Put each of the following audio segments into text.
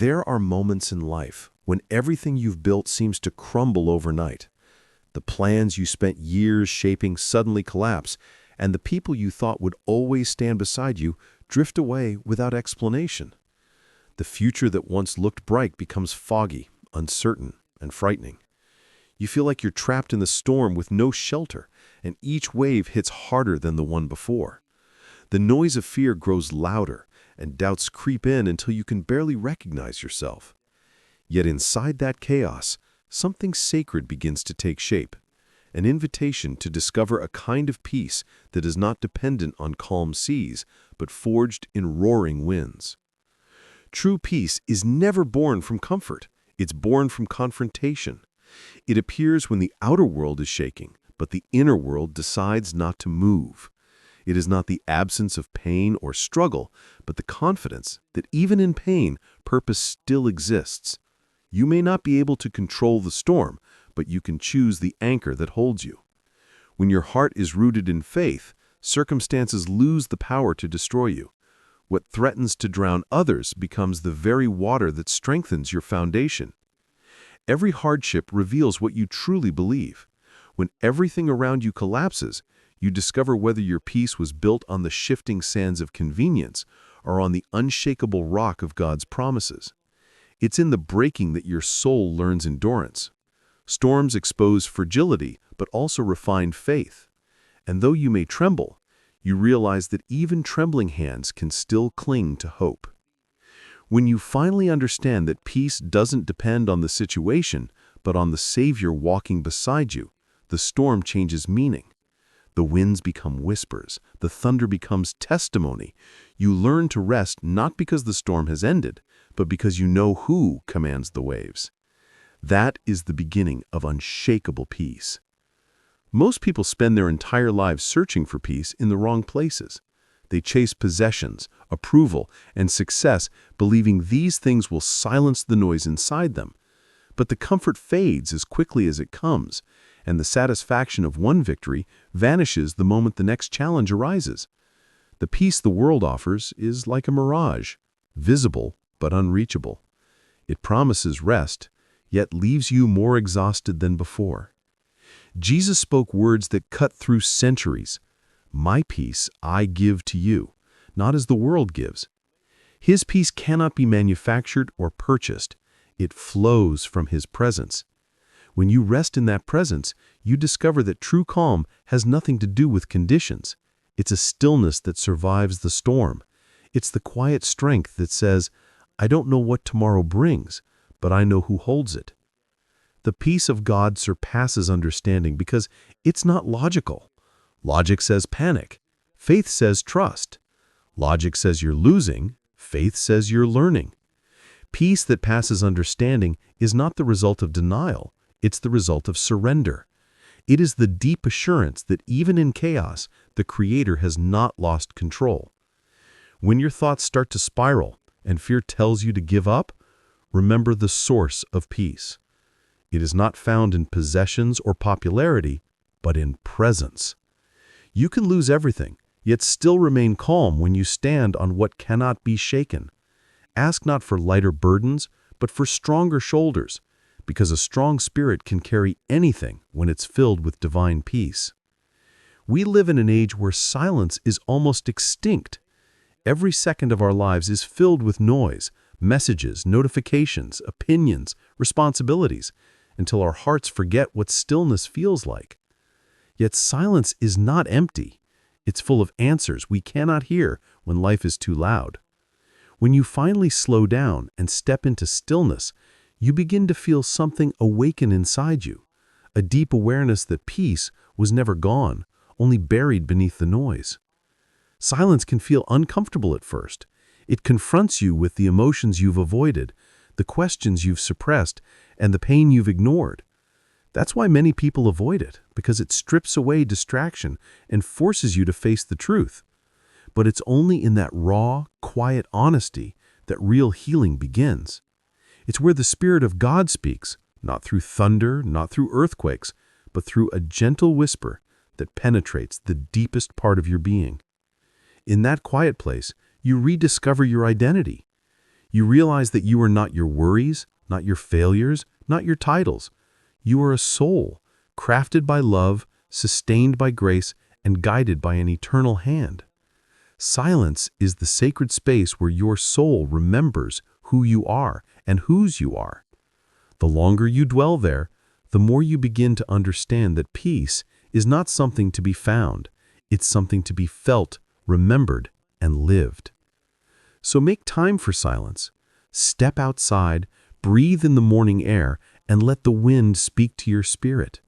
There are moments in life when everything you've built seems to crumble overnight. The plans you spent years shaping suddenly collapse, and the people you thought would always stand beside you drift away without explanation. The future that once looked bright becomes foggy, uncertain, and frightening. You feel like you're trapped in the storm with no shelter, and each wave hits harder than the one before. The noise of fear grows louder, and doubts creep in until you can barely recognize yourself. Yet inside that chaos, something sacred begins to take shape, an invitation to discover a kind of peace that is not dependent on calm seas, but forged in roaring winds. True peace is never born from comfort. It's born from confrontation. It appears when the outer world is shaking, but the inner world decides not to move. It is not the absence of pain or struggle, but the confidence that even in pain, purpose still exists. You may not be able to control the storm, but you can choose the anchor that holds you. When your heart is rooted in faith, circumstances lose the power to destroy you. What threatens to drown others becomes the very water that strengthens your foundation. Every hardship reveals what you truly believe. When everything around you collapses, you discover whether your peace was built on the shifting sands of convenience or on the unshakable rock of God's promises. It's in the breaking that your soul learns endurance. Storms expose fragility, but also refine faith. And though you may tremble, you realize that even trembling hands can still cling to hope. When you finally understand that peace doesn't depend on the situation, but on the Savior walking beside you, the storm changes meaning. The winds become whispers, the thunder becomes testimony. You learn to rest not because the storm has ended, but because you know who commands the waves. That is the beginning of unshakable peace. Most people spend their entire lives searching for peace in the wrong places. They chase possessions, approval, and success, believing these things will silence the noise inside them. But the comfort fades as quickly as it comes, and the satisfaction of one victory vanishes the moment the next challenge arises. The peace the world offers is like a mirage, visible but unreachable. It promises rest, yet leaves you more exhausted than before. Jesus spoke words that cut through centuries. "My peace I give to you, not as the world gives." His peace cannot be manufactured or purchased. It flows from His presence. When you rest in that presence, you discover that true calm has nothing to do with conditions. It's a stillness that survives the storm. It's the quiet strength that says, "I don't know what tomorrow brings, but I know who holds it." The peace of God surpasses understanding because it's not logical. Logic says panic. Faith says trust. Logic says you're losing. Faith says you're learning. Peace that passes understanding is not the result of denial. It's the result of surrender. It is the deep assurance that even in chaos, the Creator has not lost control. When your thoughts start to spiral and fear tells you to give up, remember the source of peace. It is not found in possessions or popularity, but in presence. You can lose everything, yet still remain calm when you stand on what cannot be shaken. Ask not for lighter burdens, but for stronger shoulders, because a strong spirit can carry anything when it's filled with divine peace. We live in an age where silence is almost extinct. Every second of our lives is filled with noise, messages, notifications, opinions, responsibilities, until our hearts forget what stillness feels like. Yet silence is not empty. It's full of answers we cannot hear when life is too loud. When you finally slow down and step into stillness, you begin to feel something awaken inside you, a deep awareness that peace was never gone, only buried beneath the noise. Silence can feel uncomfortable at first. It confronts you with the emotions you've avoided, the questions you've suppressed, and the pain you've ignored. That's why many people avoid it, because it strips away distraction and forces you to face the truth. But it's only in that raw, quiet honesty that real healing begins. It's where the Spirit of God speaks, not through thunder, not through earthquakes, but through a gentle whisper that penetrates the deepest part of your being. In that quiet place, you rediscover your identity. You realize that you are not your worries, not your failures, not your titles. You are a soul, crafted by love, sustained by grace, and guided by an eternal hand. Silence is the sacred space where your soul remembers who you are and whose you are. The longer you dwell there, the more you begin to understand that peace is not something to be found, it's something to be felt, remembered, and lived. So make time for silence. Step outside, breathe in the morning air, and let the wind speak to your spirit.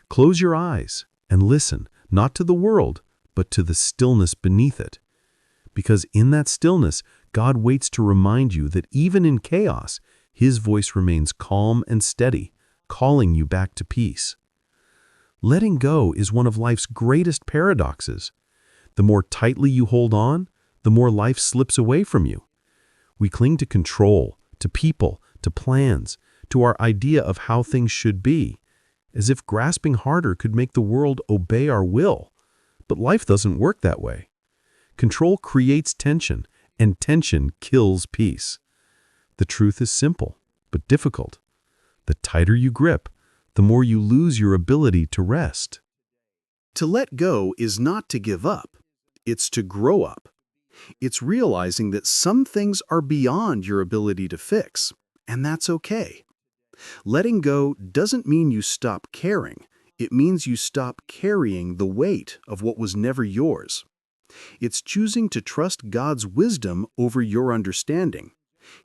Close your eyes and listen, not to the world, but to the stillness beneath it. Because in that stillness, God waits to remind you that even in chaos, His voice remains calm and steady, calling you back to peace. Letting go is one of life's greatest paradoxes. The more tightly you hold on, the more life slips away from you. We cling to control, to people, to plans, to our idea of how things should be, as if grasping harder could make the world obey our will. But life doesn't work that way. Control creates tension, and tension kills peace. The truth is simple, but difficult. The tighter you grip, the more you lose your ability to rest. To let go is not to give up. It's to grow up. It's realizing that some things are beyond your ability to fix, and that's okay. Letting go doesn't mean you stop caring. It means you stop carrying the weight of what was never yours. It's choosing to trust God's wisdom over your understanding,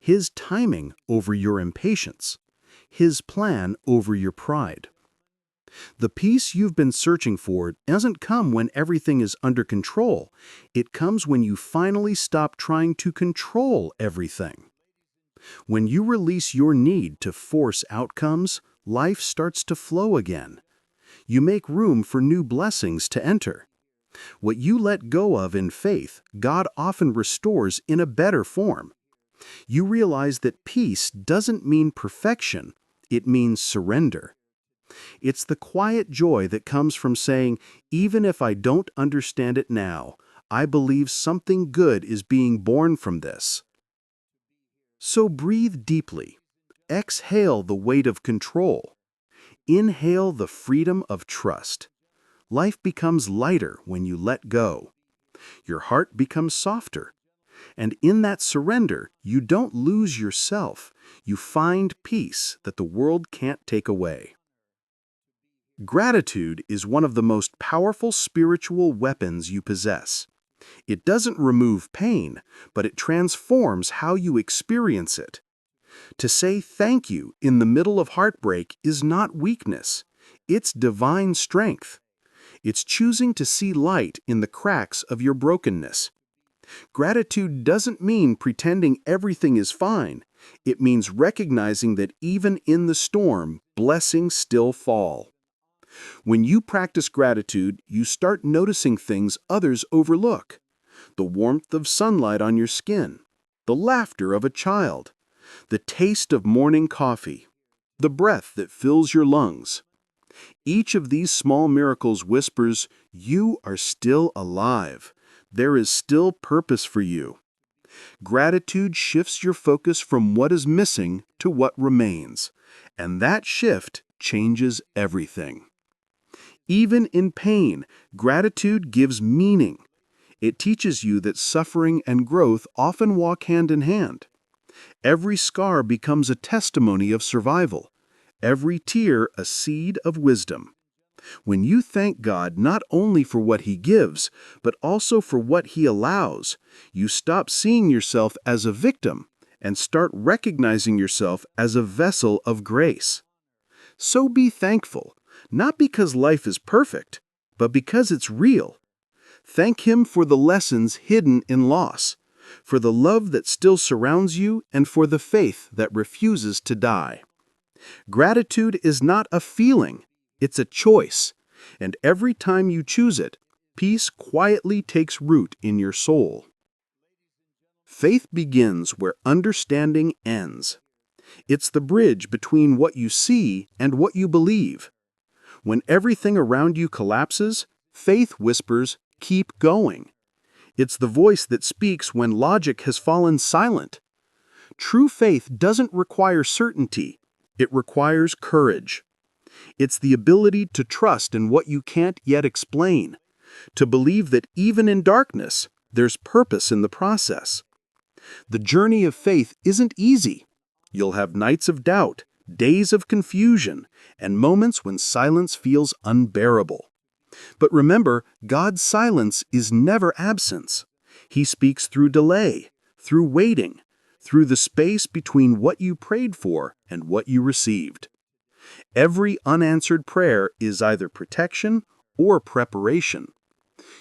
His timing over your impatience, His plan over your pride. The peace you've been searching for doesn't come when everything is under control. It comes when you finally stop trying to control everything. When you release your need to force outcomes, life starts to flow again. You make room for new blessings to enter. What you let go of in faith, God often restores in a better form. You realize that peace doesn't mean perfection, it means surrender. It's the quiet joy that comes from saying, even if I don't understand it now, I believe something good is being born from this. So breathe deeply. Exhale the weight of control. Inhale the freedom of trust. Life becomes lighter when you let go. Your heart becomes softer. And in that surrender, you don't lose yourself. You find peace that the world can't take away. Gratitude is one of the most powerful spiritual weapons you possess. It doesn't remove pain, but it transforms how you experience it. To say thank you in the middle of heartbreak is not weakness. It's divine strength. It's choosing to see light in the cracks of your brokenness. Gratitude doesn't mean pretending everything is fine. It means recognizing that even in the storm, blessings still fall. When you practice gratitude, you start noticing things others overlook. The warmth of sunlight on your skin, the laughter of a child, the taste of morning coffee, the breath that fills your lungs. Each of these small miracles whispers, you are still alive. There is still purpose for you. Gratitude shifts your focus from what is missing to what remains, and that shift changes everything. Even in pain, gratitude gives meaning. It teaches you that suffering and growth often walk hand in hand. Every scar becomes a testimony of survival, every tear a seed of wisdom. When you thank God not only for what He gives, but also for what He allows, you stop seeing yourself as a victim and start recognizing yourself as a vessel of grace. So be thankful, not because life is perfect, but because it's real. Thank Him for the lessons hidden in loss, for the love that still surrounds you, and for the faith that refuses to die. Gratitude is not a feeling, it's a choice, and every time you choose it, peace quietly takes root in your soul. Faith begins where understanding ends. It's the bridge between what you see and what you believe. When everything around you collapses, faith whispers, keep going. It's the voice that speaks when logic has fallen silent. True faith doesn't require certainty. It requires courage. It's the ability to trust in what you can't yet explain, to believe that even in darkness, there's purpose in the process. The journey of faith isn't easy. You'll have nights of doubt, days of confusion, and moments when silence feels unbearable. But remember, God's silence is never absence. He speaks through delay, through waiting, through the space between what you prayed for and what you received. Every unanswered prayer is either protection or preparation.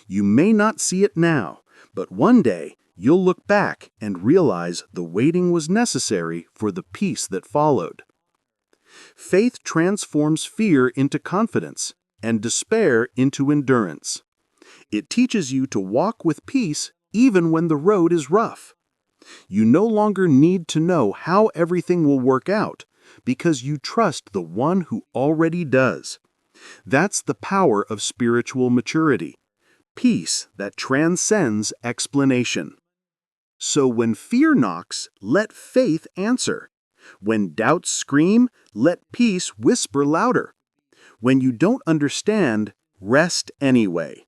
You may not see it now, but one day you'll look back and realize the waiting was necessary for the peace that followed. Faith transforms fear into confidence and despair into endurance. It teaches you to walk with peace even when the road is rough. You no longer need to know how everything will work out because you trust the one who already does. That's the power of spiritual maturity. Peace that transcends explanation. So when fear knocks, let faith answer. When doubts scream, let peace whisper louder. When you don't understand, rest anyway.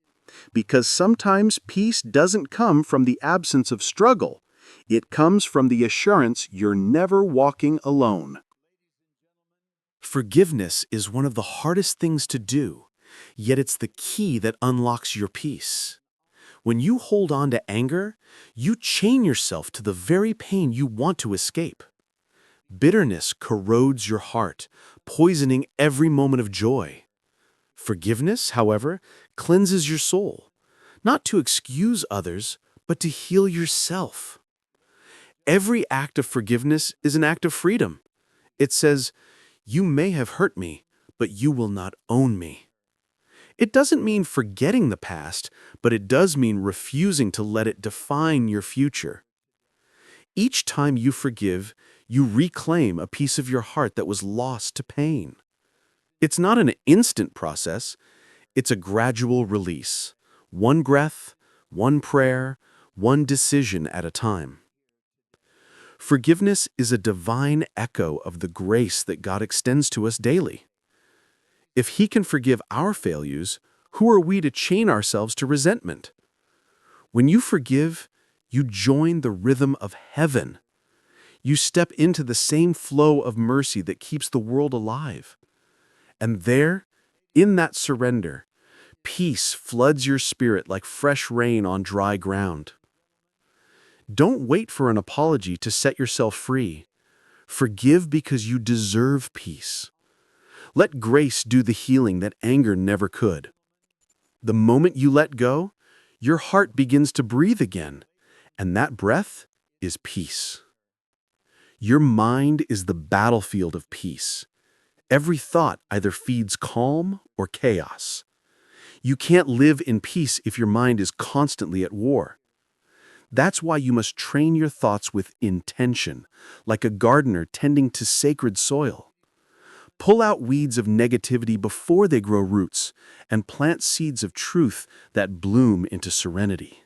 Because sometimes peace doesn't come from the absence of struggle. It comes from the assurance you're never walking alone. Forgiveness is one of the hardest things to do, yet it's the key that unlocks your peace. When you hold on to anger, you chain yourself to the very pain you want to escape. Bitterness corrodes your heart, poisoning every moment of joy. Forgiveness, however, cleanses your soul, not to excuse others, but to heal yourself. Every act of forgiveness is an act of freedom. It says, "You may have hurt me, but you will not own me." It doesn't mean forgetting the past, but it does mean refusing to let it define your future. Each time you forgive, you reclaim a piece of your heart that was lost to pain. It's not an instant process, it's a gradual release. One breath, one prayer, one decision at a time. Forgiveness is a divine echo of the grace that God extends to us daily. If He can forgive our failures, who are we to chain ourselves to resentment? When you forgive, you join the rhythm of heaven. You step into the same flow of mercy that keeps the world alive. And there, in that surrender, peace floods your spirit like fresh rain on dry ground. Don't wait for an apology to set yourself free. Forgive because you deserve peace. Let grace do the healing that anger never could. The moment you let go, your heart begins to breathe again, and that breath is peace. Your mind is the battlefield of peace. Every thought either feeds calm or chaos. You can't live in peace if your mind is constantly at war. That's why you must train your thoughts with intention, like a gardener tending to sacred soil. Pull out weeds of negativity before they grow roots, and plant seeds of truth that bloom into serenity.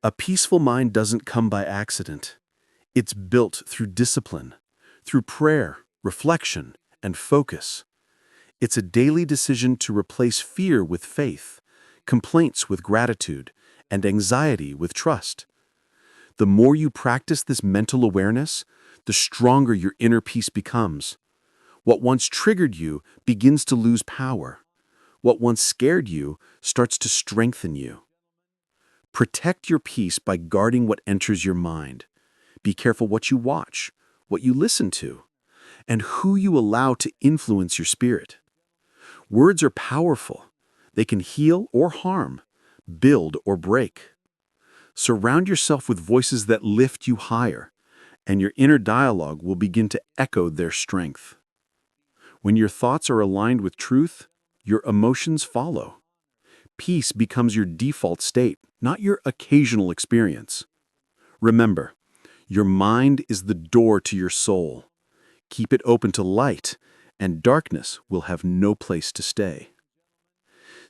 A peaceful mind doesn't come by accident. It's built through discipline, through prayer, reflection, and focus. It's a daily decision to replace fear with faith, complaints with gratitude, and anxiety with trust. The more you practice this mental awareness, the stronger your inner peace becomes. What once triggered you begins to lose power. What once scared you starts to strengthen you. Protect your peace by guarding what enters your mind. Be careful what you watch, what you listen to, and who you allow to influence your spirit. Words are powerful. They can heal or harm, build or break. Surround yourself with voices that lift you higher, and your inner dialogue will begin to echo their strength. When your thoughts are aligned with truth, your emotions follow. Peace becomes your default state, not your occasional experience. Remember, your mind is the door to your soul. Keep it open to light, and darkness will have no place to stay.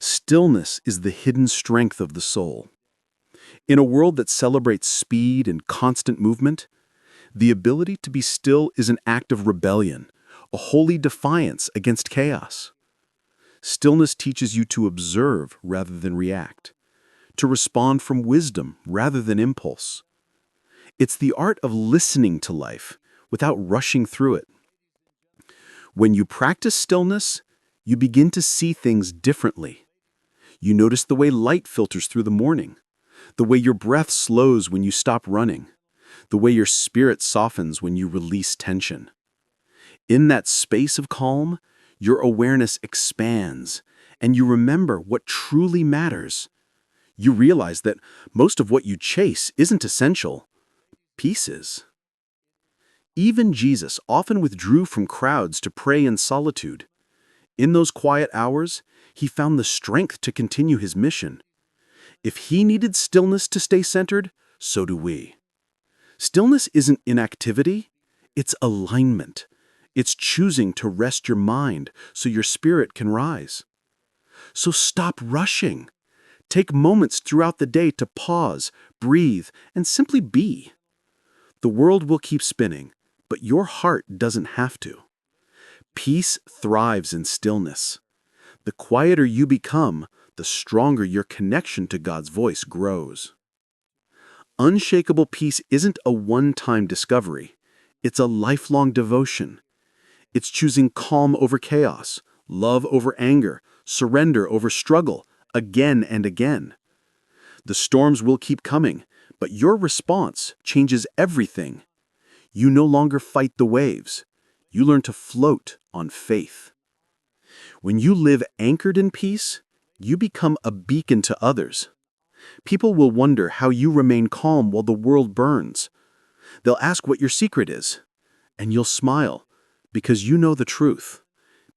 Stillness is the hidden strength of the soul. In a world that celebrates speed and constant movement, The ability to be still is an act of rebellion, a holy defiance against chaos. Stillness teaches you to observe rather than react, to respond from wisdom rather than impulse. It's the art of listening to life without rushing through it. When you practice stillness, you begin to see things differently. You notice the way light filters through the morning, the way your breath slows when you stop running, the way your spirit softens when you release tension. In that space of calm, your awareness expands, and you remember what truly matters. You realize that most of what you chase isn't essential. Peace is. Even Jesus often withdrew from crowds to pray in solitude. In those quiet hours, he found the strength to continue his mission. If he needed stillness to stay centered, so do we. Stillness isn't inactivity, it's alignment. It's choosing to rest your mind so your spirit can rise. So stop rushing. Take moments throughout the day to pause, breathe, and simply be. The world will keep spinning, but your heart doesn't have to. Peace thrives in stillness. The quieter you become, the stronger your connection to God's voice grows. Unshakable peace isn't a one-time discovery. It's a lifelong devotion. It's choosing calm over chaos, love over anger, surrender over struggle, again and again. The storms will keep coming, but your response changes everything. You no longer fight the waves. You learn to float on faith. When you live anchored in peace, you become a beacon to others. People will wonder how you remain calm while the world burns. They'll ask what your secret is, and you'll smile because you know the truth.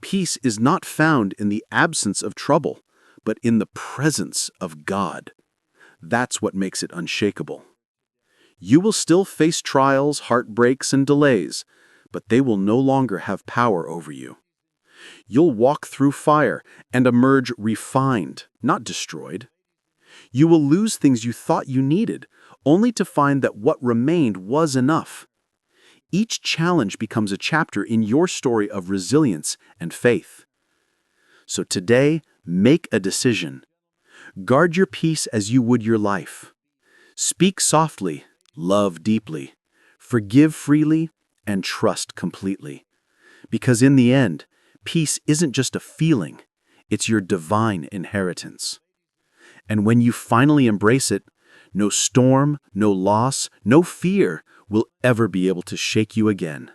Peace is not found in the absence of trouble, but in the presence of God. That's what makes it unshakable. You will still face trials, heartbreaks, and delays, but they will no longer have power over you. You'll walk through fire and emerge refined, not destroyed. You will lose things you thought you needed, only to find that what remained was enough. Each challenge becomes a chapter in your story of resilience and faith. So today, make a decision. Guard your peace as you would your life. Speak softly, love deeply, forgive freely, and trust completely. Because in the end, peace isn't just a feeling, it's your divine inheritance. And when you finally embrace it, no storm, no loss, no fear will ever be able to shake you again.